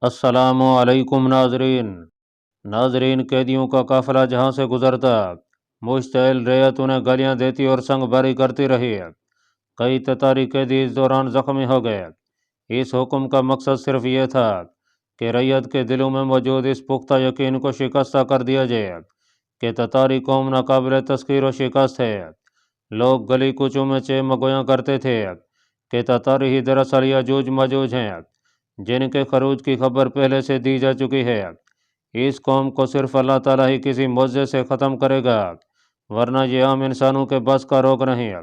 السلام علیکم ناظرین قیدیوں کا قافلہ جہاں سے گزرتا مشتعل ریت انہیں گالیاں دیتی اور سنگ باری کرتی رہی۔ کئی تتاری قیدی اس دوران زخمی ہو گئے۔ اس حکم کا مقصد صرف یہ تھا کہ ریت کے دلوں میں موجود اس پختہ یقین کو شکستہ کر دیا جائے کہ تتاری قوم ناقابل تسخیر و شکست ہے۔ لوگ گلی کوچوں میں چیمگویاں کرتے تھے کہ تتاری ہی دراصل یاجوج ماجوج ہیں جن کے خروج کی خبر پہلے سے دی جا چکی ہے۔ اس قوم کو صرف اللہ تعالیٰ ہی کسی معجزے سے ختم کرے گا، ورنہ یہ عام انسانوں کے بس کا روگ نہیں۔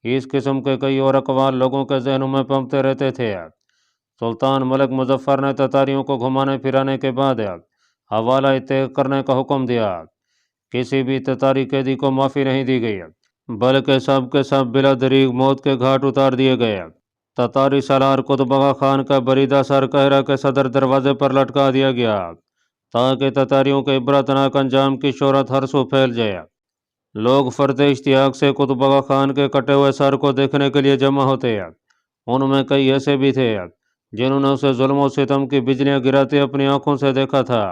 اس قسم کے کئی اور اقوال لوگوں کے ذہنوں میں پنپتے رہتے تھے۔ سلطان ملک مظفر نے تتاریوں کو گھمانے پھرانے کے بعد حوالہ طے کرنے کا حکم دیا۔ کسی بھی تتاری قیدی کو معافی نہیں دی گئی، بلکہ سب کے سب بلا دریغ موت کے گھاٹ اتار دیے گئے۔ تتاری سالار قطب آغا خان کا بریدہ سر قاہرہ کے صدر دروازے پر لٹکا دیا گیا تاکہ تتاریوں کے عبرتناک انجام کی شہرت ہر سو پھیل جائے۔ لوگ فرد اشتیاق سے قطب آغا خان کے کٹے ہوئے سر کو دیکھنے کے لیے جمع ہوتے۔ ان میں کئی ایسے بھی تھے جنہوں نے اسے ظلم و ستم کی بجلیاں گراتے اپنی آنکھوں سے دیکھا تھا۔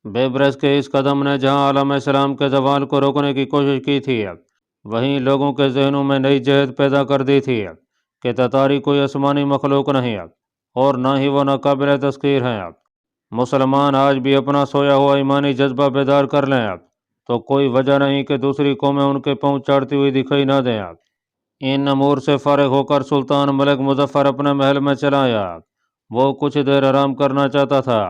بیبرس کے اس قدم نے جہاں عالم اسلام کے زوال کو روکنے کی کوشش کی تھی، وہیں لوگوں کے ذہنوں میں نئی جہت پیدا کر دی تھی کہ تتاری کوئی آسمانی مخلوق نہیں اور نہ ہی وہ ناقابل تسخیر ہیں۔ مسلمان آج بھی اپنا سویا ہوا ایمانی جذبہ بیدار کر لیں تو کوئی وجہ نہیں کہ دوسری قومیں ان کے پاؤں چاڑتی ہوئی دکھائی نہ دیں۔ ان امور سے فارغ ہو کر سلطان ملک مظفر اپنے محل میں چلا آیا۔ وہ کچھ دیر آرام کرنا چاہتا تھا۔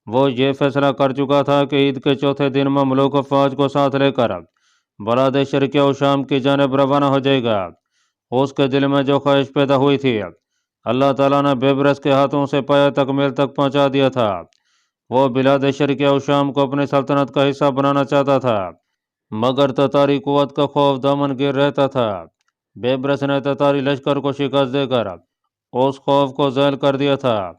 وہ یہ فیصلہ کر چکا تھا کہ عید کے چوتھے دن مملوک افواج کو ساتھ لے کر بلاد شرقیہ و شام کی جانب روانہ ہو جائے گا۔ اس کے دل میں جو خواہش پیدا ہوئی تھی اللہ تعالیٰ نے بیبرس کے ہاتھوں سے پایہ تکمیل تک پہنچا دیا تھا۔ وہ بلاد شرقیہ و شام کو اپنی سلطنت کا حصہ بنانا چاہتا تھا، مگر تتاری قوت کا خوف دامن گیر رہتا تھا۔ بیبرس نے تتاری لشکر کو شکست دے کر اس خوف کو ذیل کر دیا تھا۔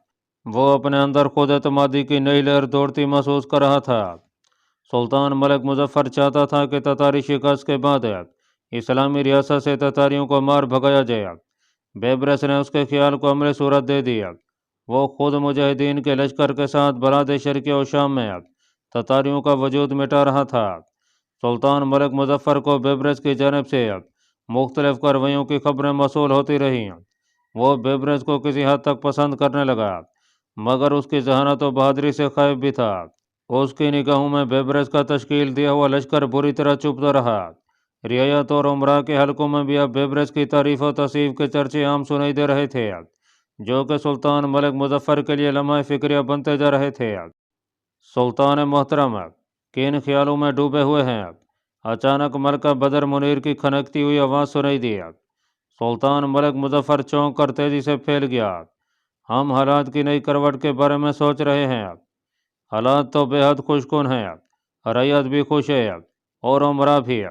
وہ اپنے اندر خود اعتمادی کی نئی لہر دوڑتی محسوس کر رہا تھا۔ سلطان ملک مظفر چاہتا تھا کہ تتاری شکست کے بعد اسلامی ریاست سے تتاریوں کو مار بھگایا جائے۔ بیبرس نے اس کے خیال کو عملی صورت دے دی۔ وہ خود مجاہدین کے لشکر کے ساتھ بلاد شرقیہ و شام میں تتاریوں کا وجود مٹا رہا تھا۔ سلطان ملک مظفر کو بیبرس کی جانب سے مختلف کارروائیوں کی خبریں موصول ہوتی رہیں۔ وہ بیبرس کو کسی حد تک پسند کرنے لگا، مگر اس کی ذہانت و بہادری سے خائف بھی تھا۔ اس کی نگاہوں میں بیبرس کا تشکیل دیا ہوا لشکر بری طرح چبھتا رہا۔ رعایت اور امراء کے حلقوں میں بھی اب بیبرس کی تعریف و تصیف کے چرچے عام سنائی دے رہے تھے، جو کہ سلطان ملک مظفر کے لیے لمحہ فکریہ بنتے جا رہے تھے۔ سلطان محترم کن خیالوں میں ڈوبے ہوئے ہیں؟ اچانک ملکہ بدر منیر کی کھنکتی ہوئی آواز سنائی دی۔ سلطان ملک مظفر چونک کر تیزی سے پھیل گیا۔ ہم حالات کی نئی کروٹ کے بارے میں سوچ رہے ہیں۔ حالات تو بے حد خوش کن ہیں، رعیت بھی خوش ہے اور امراء بھی۔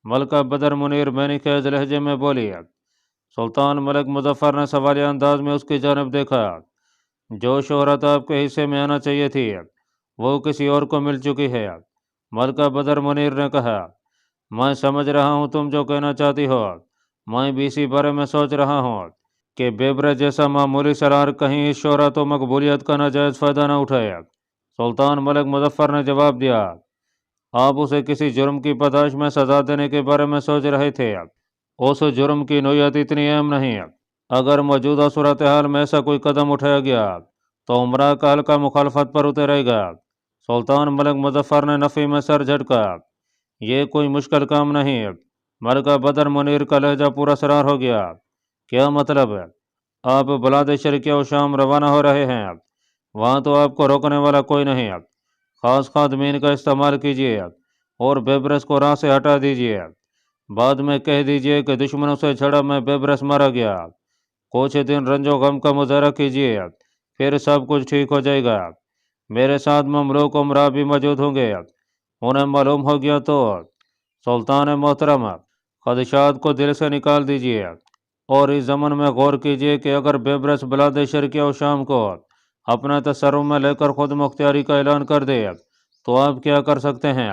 ملکہ بدر منیر بینی خیز لہجے میں بولی۔ سلطان ملک مظفر نے سوالیہ انداز میں اس کی جانب دیکھا۔ جو شہرت آپ کے حصے میں آنا چاہیے تھی وہ کسی اور کو مل چکی ہے، ملکہ بدر منیر نے کہا۔ میں سمجھ رہا ہوں تم جو کہنا چاہتی ہو، میں بھی اسی بارے میں سوچ رہا ہوں کہ بیبرس جیسا معمولی سالار کہیں اس شہرت و مقبولیت کا ناجائز فائدہ نہ اٹھائے۔ سلطان ملک مظفر نے جواب دیا، آپ اسے کسی جرم کی پاداش میں سزا دینے کے بارے میں سوچ رہے تھے۔ اس جرم کی نوعیت اتنی اہم نہیں۔ اگر موجودہ صورتحال میں ایسا کوئی قدم اٹھایا گیا تو امراء کا حلقہ مخالفت پر اترے گا۔ سلطان ملک مظفر نے نفی میں سر جھٹکا۔ یہ کوئی مشکل کام نہیں۔ ملکہ بدر منیر کا لہجہ پورا سرار ہو گیا۔ کیا مطلب ہے؟ آپ بلاد شرقیہ و شام روانہ ہو رہے ہیں، وہاں تو آپ کو روکنے والا کوئی نہیں۔ خاص خادمین کا استعمال کیجیے اور بیبرس کو راہ سے ہٹا دیجیے۔ بعد میں کہہ دیجیے کہ دشمنوں سے جھڑپ میں بیبرس مارا گیا۔ کچھ دن رنج و غم کا مظاہرہ کیجیے، پھر سب کچھ ٹھیک ہو جائے گا۔ میرے ساتھ مملوک امراء بھی موجود ہوں گے، انہیں معلوم ہو گیا تو۔ سلطان محترم خدشات کو دل سے نکال دیجیے اور اس ضمن میں غور کیجیے کہ اگر بیبرس بلاد شرقیہ و شام کو اپنا تصرف میں لے کر خود مختاری کا اعلان کر دے تو آپ کیا کر سکتے ہیں؟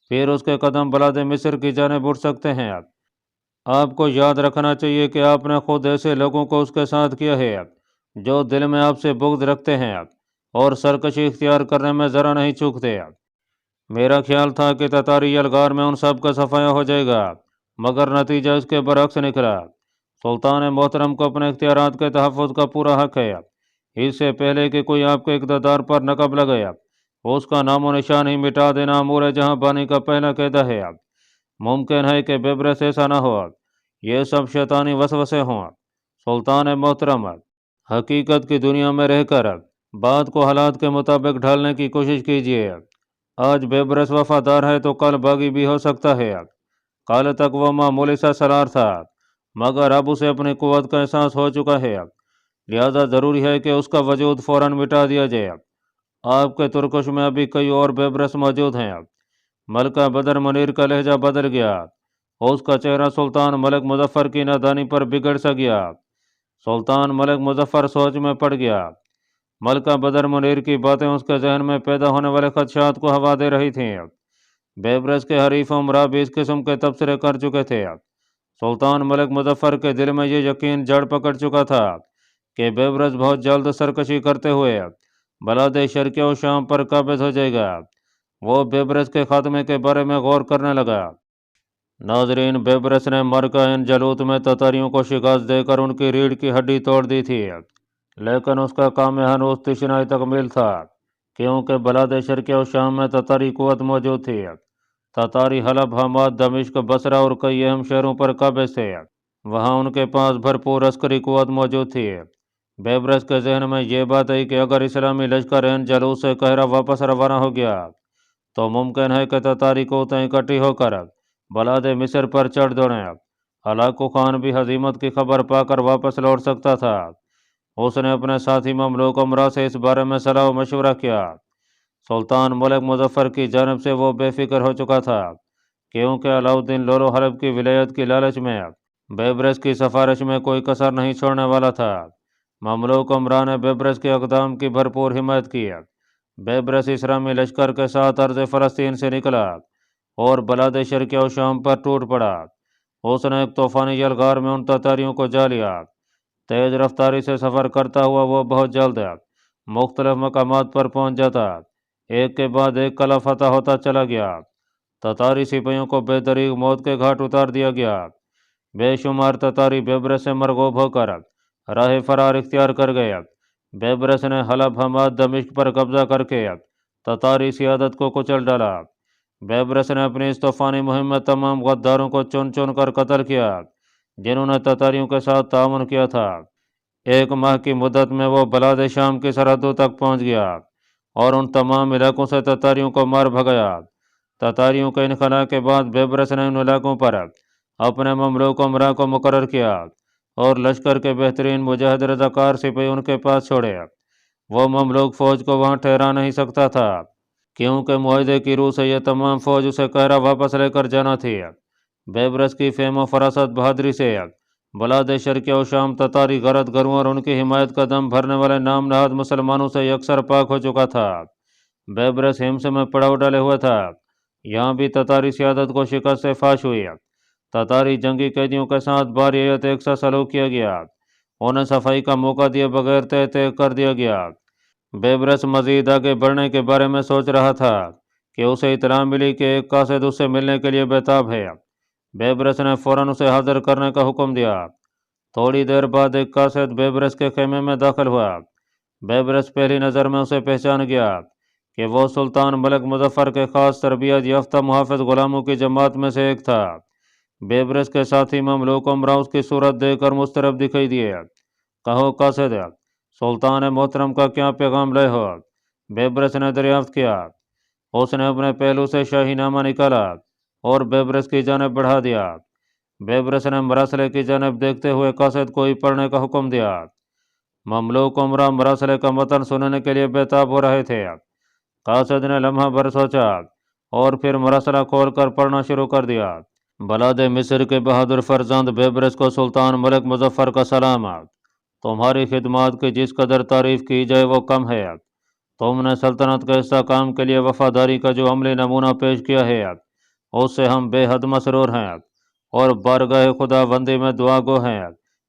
پھر اس کے قدم بلاد مصر کی جانب اٹھ سکتے ہیں۔ آپ کو یاد رکھنا چاہیے کہ آپ نے خود ایسے لوگوں کو اس کے ساتھ کیا ہے جو دل میں آپ سے بغض رکھتے ہیں۔ اور سرکشی اختیار کرنے میں ذرا نہیں چوکتے۔ میرا خیال تھا کہ تتاری یلغار میں ان سب کا صفایا ہو جائے گا، مگر نتیجہ اس کے برعکس نکلا۔ سلطان محترم کو اپنے اختیارات کے تحفظ کا پورا حق ہے۔ اس سے پہلے کہ کوئی آپ کے اقتدار پر نقب لگے، اس کا نام و نشان ہی مٹا دینا امور جہاں بانی کا پہلا قاعدہ ہے۔ ممکن ہے کہ بیبرس ایسا نہ ہو، یہ سب شیطانی وسوسے ہوں۔ سلطان محترم، حقیقت کی دنیا میں رہ کر بات کو حالات کے مطابق ڈھالنے کی کوشش کیجیے۔ آج بیبرس وفادار ہے تو کل باغی بھی ہو سکتا ہے۔ کل تک وہ معمولی سا سالار تھا، مگر اب اسے اپنی قوت کا احساس ہو چکا ہے، لہذا ضروری ہے کہ اس کا وجود فوراً مٹا دیا جائے۔ آپ کے ترکش میں ابھی کئی اور بیبرس موجود ہیں۔ ملکہ بدر منیر کا لہجہ بدل گیا، اس کا چہرہ سلطان ملک مظفر کی نادانی پر بگڑ سا گیا۔ سلطان ملک مظفر سوچ میں پڑ گیا۔ ملکہ بدر منیر کی باتیں اس کے ذہن میں پیدا ہونے والے خدشات کو ہوا دے رہی تھیں۔ بیبرس کے حریف امراء بھی اس قسم کے تبصرے کر چکے تھے۔ سلطان ملک مظفر کے دل میں یہ یقین جڑ پکڑ چکا تھا کہ بیبرس بہت جلد سرکشی کرتے ہوئے بلاد شرقیہ و شام پر قابض ہو جائے گا۔ وہ بیبرس کے خاتمے کے بارے میں غور کرنے لگا۔ ناظرین، بیبرس نے مرکہ ان جلوت میں تتاریوں کو شکست دے کر ان کی ریڑھ کی ہڈی توڑ دی تھی، لیکن اس کا کام ہنوز تشنائی تکمیل تھا، کیونکہ بلاد شرقیہ و شام میں تتاری قوت موجود تھی۔ تتاری حلب، حماد، دمشق، بصرہ اور کئی اہم شہروں پر قابض تھے۔ وہاں ان کے پاس بھرپور عسکری قوت موجود تھی۔ بیبرس کے ذہن میں یہ بات آئی کہ اگر اسلامی لشکر ان جلوس سے قاہرہ واپس روانہ ہو گیا تو ممکن ہے کہ تتاری قوتیں اکٹھی ہو کر بلاد مصر پر چڑھ دوڑیں۔ ہلاکو خان بھی ہزیمت کی خبر پا کر واپس لوٹ سکتا تھا۔ اس نے اپنے ساتھی مملوک امراء سے اس بارے میں صلاح و مشورہ کیا۔ سلطان ملک مظفر کی جانب سے وہ بے فکر ہو چکا تھا، کیونکہ علاؤالدین لولو حلب کی ولایت کی لالچ میں بیبرس کی سفارش میں کوئی کسر نہیں چھوڑنے والا تھا۔ مملوک امراء نے بیبرس کے اقدام کی بھرپور حمایت کی۔ بیبرس اسلامی لشکر کے ساتھ ارض فلسطین سے نکلا اور بلاد شرقیہ و شام پر ٹوٹ پڑا۔ اس نے ایک طوفانی یلغار میں ان تتاریوں کو جا لیا۔ تیز رفتاری سے سفر کرتا ہوا وہ بہت جلد مختلف مقامات پر پہنچ جاتا، ایک کے بعد ایک قلعہ فتح ہوتا چلا گیا۔ تتاری سپاہیوں کو بے دریغ موت کے گھاٹ اتار دیا گیا۔ بے شمار تتاری بیبرس سے مرغوب ہو کر راہ فرار اختیار کر گئے۔ بیبرس نے حلب، حماد، دمشق پر قبضہ کر کے تتاری سیادت کو کچل ڈالا۔ بیبرس نے اپنی اس طوفانی مہم میں تمام غداروں کو چن چن کر قتل کیا جنہوں نے تتاریوں کے ساتھ تعاون کیا تھا۔ ایک ماہ کی مدت میں وہ بلاد شام کی سرحدوں تک پہنچ گیا اور ان تمام علاقوں سے تتاریوں کو مار بھگایا۔ تتاریوں کے انخلاء کے بعد بیبرس نے ان علاقوں پر اپنے مملوک امراء کو مقرر کیا اور لشکر کے بہترین مجاہد رضاکار سپاہی ان کے پاس چھوڑے۔ وہ مملوک فوج کو وہاں ٹھہرا نہیں سکتا تھا، کیونکہ معاہدے کی روح سے یہ تمام فوج اسے قاہرہ واپس لے کر جانا تھی۔ بیبرس کی فہم و فراست بہادری سے بلاد شرقیہ و شام تتاری غرد گروں اور ان کی حمایت کا دم بھرنے والے نام نہاد مسلمانوں سے یکسر پاک ہو چکا تھا۔ بیبرس ہمس میں پڑاؤ ڈالے ہوئے تھا۔ یہاں بھی تتاری سیادت کو شکست سے فاش ہوئی۔ تتاری جنگی قیدیوں کے ساتھ باریت ایک سا سلوک کیا گیا، انہیں صفائی کا موقع دیے بغیر تہ تہ کر دیا گیا۔ بیبرس مزید آگے بڑھنے کے بارے میں سوچ رہا تھا کہ اسے اطلاع ملی کہ ایک قاصد اس سے ملنے کے لیے بیتاب ہے۔ بیبرس نے فوراً اسے حاضر کرنے کا حکم دیا۔ تھوڑی دیر بعد ایک قاصد بیبرس کے خیمے میں داخل ہوا۔ بیبرس پہلی نظر میں اسے پہچان گیا کہ وہ سلطان ملک مظفر کے خاص تربیت یافتہ محافظ غلاموں کی جماعت میں سے ایک تھا۔ بیبرس کے ساتھی مملوک امراء اس کی صورت دیکھ کر مضطرب دکھائی دیے۔ کہو قاصد، سلطان محترم کا کیا پیغام لائے ہو؟ بیبرس نے دریافت کیا۔ اس نے اپنے پہلو سے شاہی نامہ نکالا اور بیبرس کی جانب بڑھا دیا۔ بیبرس نے مراسلے کی جانب دیکھتے ہوئے قاصد کو پڑھنے کا حکم دیا۔ مملوک امراء مراسلے کا متن سننے کے لیے بیتاب ہو رہے تھے۔ قاصد نے لمحہ بھر سوچا اور پھر مراسلہ کھول کر پڑھنا شروع کر دیا۔ بلاد مصر کے بہادر فرزند بیبرس کو سلطان ملک مظفر کا سلام۔ تمہاری خدمات کی جس قدر تعریف کی جائے وہ کم ہے۔ تم نے سلطنت کے استحکام کے لیے وفاداری کا جو عملی نمونہ پیش کیا ہے اس سے ہم بے حد مسرور ہیں اور بارگاہ خدا بندی میں دعا گو ہیں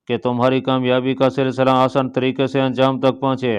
کہ تمہاری کامیابی کا سلسلہ آسان طریقے سے انجام تک پہنچے۔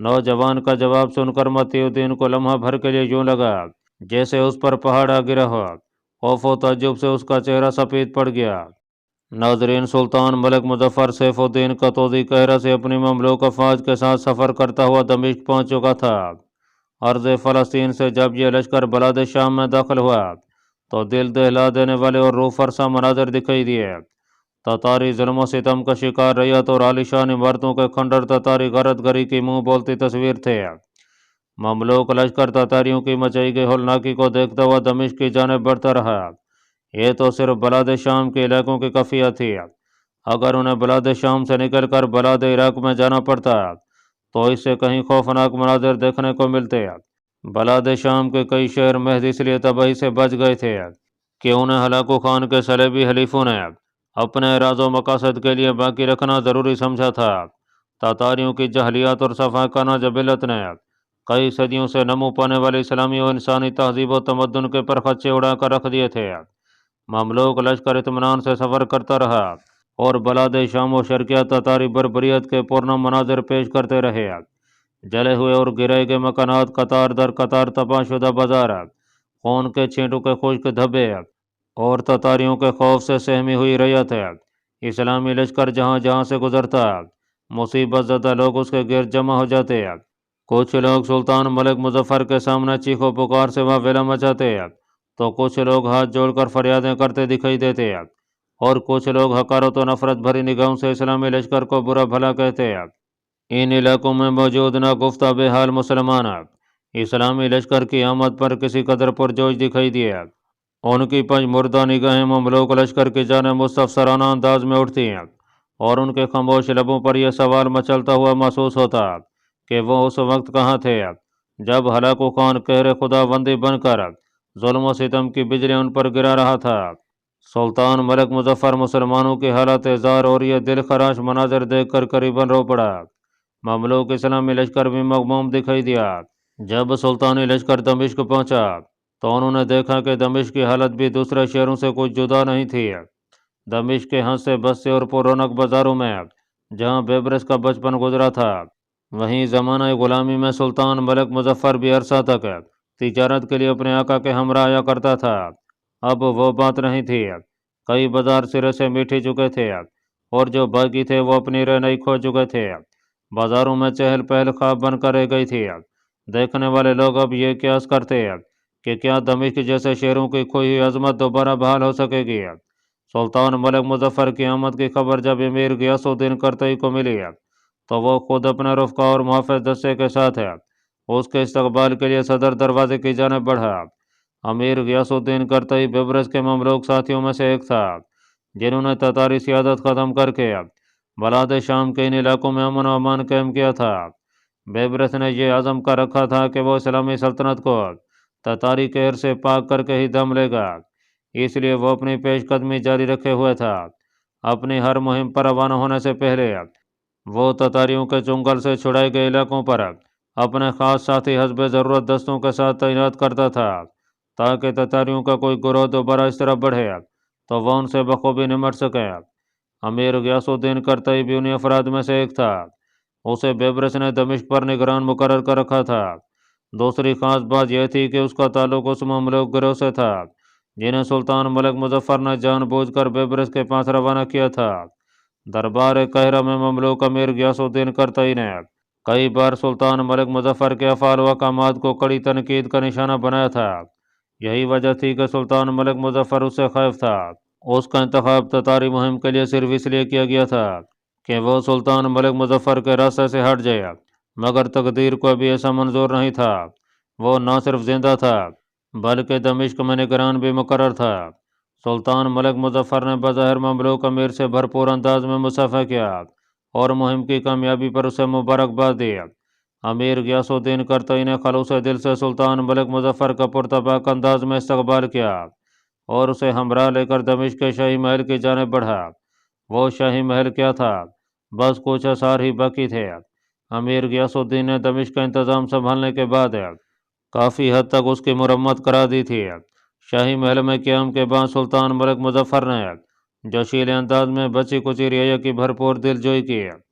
نوجوان کا جواب سن کر متی الدین کو لمحہ بھر کے لیے یوں لگا جیسے اس پر پہاڑ آ گرا ہو۔ خوف و تعجب سے اس کا چہرہ سفید پڑ گیا۔ ناظرین، سلطان ملک مظفر سیف الدین قطوزی قاہرہ سے اپنی مملوک افواج کے ساتھ سفر کرتا ہوا دمشق پہنچ چکا تھا۔ ارض فلسطین سے جب یہ لشکر بلاد شام میں داخل ہوا تو دل دہلا دینے والے اور روح فرسا مناظر دکھائی دیے۔ تتاری ظلم و ستم کا شکار ریت اور عالیشان عمارتوں کے کھنڈر تتاری غارت گری کی منہ بولتی تصویر تھے۔ مملوک لشکر تتاریوں کی مچائی گئی ہولناکی کو دیکھتا ہوا دمشق کی جانب بڑھتا رہا۔ یہ تو صرف بلاد شام کے علاقوں کی خفیہ تھی۔ اگر انہیں بلاد شام سے نکل کر بلاد عراق میں جانا پڑتا تو اس سے کہیں خوفناک مناظر دیکھنے کو ملتے۔ بلاد شام کے کئی شہر محض اس لیے تباہی سے بچ گئے تھے کہ انہیں ہلاکو خان کے صلیبی حلیفوں نے اپنے اراض و مقاصد کے لیے باقی رکھنا ضروری سمجھا تھا۔ تاتاریوں کی جہلیت اور سفاکانہ جبلت نے کئی صدیوں سے نمو پانے والی اسلامی و انسانی تہذیب و تمدن کے پرخچے اڑا کر رکھ دیے تھے۔ مملوک لشکر اطمینان سے سفر کرتا رہا اور بلاد شام و شرقیہ تتاری بربریت کے پرنم مناظر پیش کرتے رہے۔ جلے ہوئے اور گرائے گئے مکانات، قطار در قطار تباہ شدہ بازار، خون کے چھینٹوں کے خشک دھبے اور تتاریوں کے خوف سے سہمی ہوئی ریت۔ اسلامی لشکر جہاں جہاں سے گزرتا مصیبت زدہ لوگ اس کے گرد جمع ہو جاتے۔ کچھ لوگ سلطان ملک مظفر کے سامنے چیخ و پکار سے واویلا مچاتے تو کچھ لوگ ہاتھ جوڑ کر فریادیں کرتے دکھائی دیتے اور کچھ لوگ حقارت و نفرت بھری نگاہوں سے اسلامی لشکر کو برا بھلا کہتے۔ ان علاقوں میں موجود ناگفتہ بے حال مسلمان اسلامی لشکر کی آمد پر کسی قدر پرجوش دکھائی دیے۔ ان کی پنج مردہ نگاہیں مملوک لشکر کی جانب مستفسرانہ انداز میں اٹھتی ہیں اور ان کے خاموش لبوں پر یہ سوال مچلتا ہوا محسوس ہوتا کہ وہ اس وقت کہاں تھے جب ہلاکو خان قہر خدا بندی بن کر ظلم و ستم کی بجلی ان پر گرا رہا تھا۔ سلطان ملک مظفر مسلمانوں کی حالت زار اور یہ دل خراش مناظر دیکھ کر قریباً رو پڑا۔ مملوک اسلامی لشکر بھی مغموم دکھائی دیا۔ جب سلطانی لشکر دمشق پہنچا تو انہوں نے دیکھا کہ دمشق کی حالت بھی دوسرے شہروں سے کچھ جدا نہیں تھی۔ دمشق کے ہنسے بستے اور پر رونق بازاروں میں جہاں بیبرس کا بچپن گزرا تھا، وہیں زمانہ غلامی میں سلطان ملک مظفر بھی عرصہ تک تجارت کے لیے اپنے آقا کے ہمراہ آیا کرتا تھا۔ اب وہ بات نہیں تھی۔ کئی بازار سرے سے میٹھی چکے تھے اور جو باقی تھے وہ اپنی رہنائی کھو چکے تھے۔ بازاروں میں چہل پہل خواب بن کر رہ گئی تھی۔ دیکھنے والے لوگ اب یہ قیاس کرتے کہ کیا دمشق جیسے شہروں کی کھوئی ہوئی عظمت دوبارہ بحال ہو سکے گی۔ سلطان ملک مظفر کی آمد کی خبر جب امیر غیاث الدین قرطئی کو ملی تو وہ خود اپنے رفقا اور محافظ دستے کے ساتھ اس کے استقبال کے لیے صدر دروازے کی جانب بڑھا۔ امیر غیاث الدین قرطئی بیبرس کے مملوک ساتھیوں میں سے ایک تھا جنہوں نے تتاری سیادت ختم کر کے بلاد شام کے ان علاقوں میں امن و امان قائم کیا تھا۔ بیبرس نے یہ عزم کر رکھا تھا کہ وہ اسلامی سلطنت کو تتاری قہر سے پاک کر کے ہی دم لے گا، اس لیے وہ اپنی پیش قدمی جاری رکھے ہوئے تھا۔ اپنی ہر مہم پر روانہ ہونے سے پہلے وہ تتاریوں کے چنگل سے چھڑائے گئے علاقوں پر اپنے خاص ساتھی حسب ضرورت دستوں کے ساتھ تعینات کرتا تھا تاکہ تتاریوں کا کوئی گروہ دوبارہ اس طرف بڑھے تو وہ ان سے بخوبی نمٹ سکے۔ امیر غیاث الدین قرطئی بھی انہی افراد میں سے ایک تھا۔ اسے بیبرس نے دمشق پر نگران مقرر کر رکھا تھا۔ دوسری خاص بات یہ تھی کہ اس کا تعلق اس مملوک گروہ سے تھا جنہیں سلطان ملک مظفر نے جان بوجھ کر بیبرس کے پاس روانہ کیا تھا۔ دربار قاہرہ میں مملوک امیر غیاث الدین قرطئی نے کئی بار سلطان ملک مظفر کے افعال و احکامات کو کڑی تنقید کا نشانہ بنایا تھا۔ یہی وجہ تھی کہ سلطان ملک مظفر اس سے خائف تھا۔ اس کا انتخاب تتاری مہم کے لیے صرف اس لیے کیا گیا تھا کہ وہ سلطان ملک مظفر کے راستے سے ہٹ جائے، مگر تقدیر کو ابھی ایسا منظور نہیں تھا۔ وہ نہ صرف زندہ تھا بلکہ دمشق میں نگران بھی مقرر تھا۔ سلطان ملک مظفر نے بظاہر مملوک امیر سے بھرپور انداز میں مصافحہ کیا اور مہم کی کامیابی پر اسے مبارکباد دی۔ امیر غیاث الدین قرطئی نے خلوص دل سے سلطان ملک مظفر کا پرتپاک انداز میں استقبال کیا اور اسے ہمراہ لے کر دمشق کے شاہی محل کی جانب بڑھا۔ وہ شاہی محل کیا تھا؟ بس کچھ آثار ہی باقی تھے۔ امیر غیاث الدین نے دمشق کا انتظام سنبھالنے کے بعد کافی حد تک اس کی مرمت کرا دی تھی۔ شاہی محل میں قیام کے بعد سلطان ملک مظفر نے جوشیلے انداز میں بچی کچی رعایا کی بھرپور دل جوئی کی۔